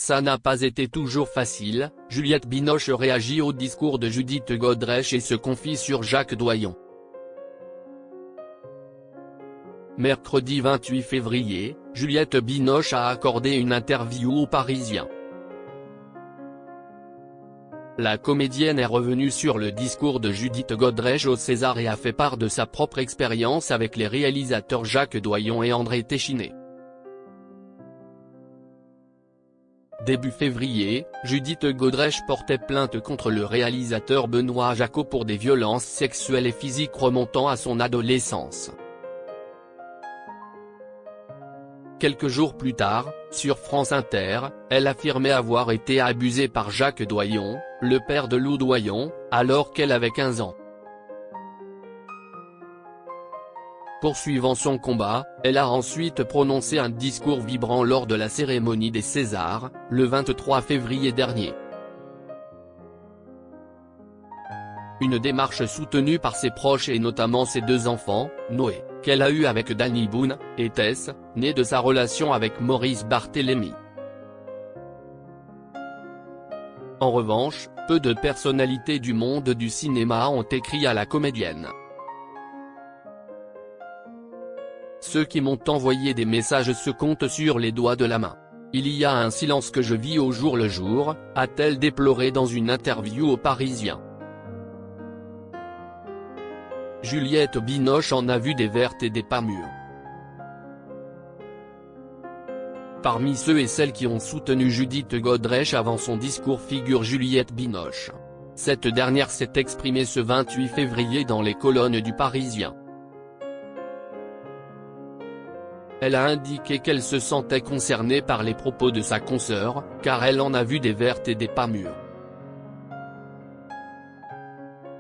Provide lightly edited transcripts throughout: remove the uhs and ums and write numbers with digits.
Ça n'a pas été toujours facile, Juliette Binoche réagit au discours de Judith Godrèche et se confie sur Jacques Doyon. Mercredi 28 février, Juliette Binoche a accordé une interview aux Parisiens. La comédienne est revenue sur le discours de Judith Godrèche au César et a fait part de sa propre expérience avec les réalisateurs Jacques Doyon et André Téchiné. Début février, Judith Godrèche portait plainte contre le réalisateur Benoît Jacquot pour des violences sexuelles et physiques remontant à son adolescence. Quelques jours plus tard, sur France Inter, elle affirmait avoir été abusée par Jacques Doyon, le père de Lou Doyon, alors qu'elle avait 15 ans. Poursuivant son combat, elle a ensuite prononcé un discours vibrant lors de la cérémonie des Césars, le 23 février dernier. Une démarche soutenue par ses proches et notamment ses 2 enfants, Noé, qu'elle a eu avec Danny Boone, et Tess, née de sa relation avec Maurice Barthélémy. En revanche, peu de personnalités du monde du cinéma ont écrit à la comédienne. Ceux qui m'ont envoyé des messages se comptent sur les doigts de la main. Il y a un silence que je vis au jour le jour, a-t-elle déploré dans une interview aux Parisiens. Juliette Binoche en a vu des vertes et des pas mûres. Parmi ceux et celles qui ont soutenu Judith Godrèche avant son discours figure Juliette Binoche. Cette dernière s'est exprimée ce 28 février dans les colonnes du Parisien. Elle a indiqué qu'elle se sentait concernée par les propos de sa consoeur, car elle en a vu des vertes et des pas mûres.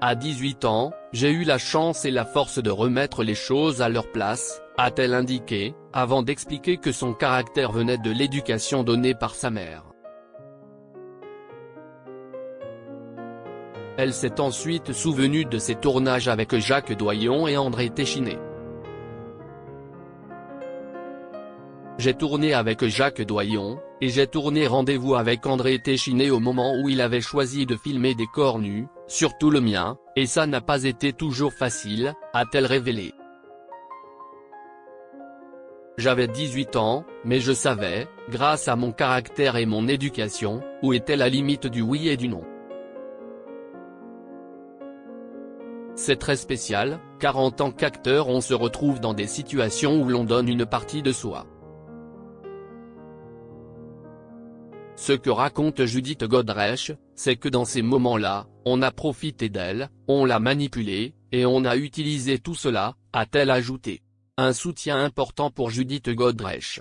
À 18 ans, j'ai eu la chance et la force de remettre les choses à leur place, a-t-elle indiqué, avant d'expliquer que son caractère venait de l'éducation donnée par sa mère. Elle s'est ensuite souvenue de ses tournages avec Jacques Doyon et André Téchiné. J'ai tourné avec Jacques Doyon, et j'ai tourné Rendez-vous avec André Téchiné au moment où il avait choisi de filmer des corps nus, surtout le mien, et ça n'a pas été toujours facile, a-t-elle révélé. J'avais 18 ans, mais je savais, grâce à mon caractère et mon éducation, où était la limite du oui et du non. C'est très spécial, car en tant qu'acteur on se retrouve dans des situations où l'on donne une partie de soi. Ce que raconte Judith Godrèche, c'est que dans ces moments-là, on a profité d'elle, on l'a manipulée, et on a utilisé tout cela, a-t-elle ajouté. Un soutien important pour Judith Godrèche.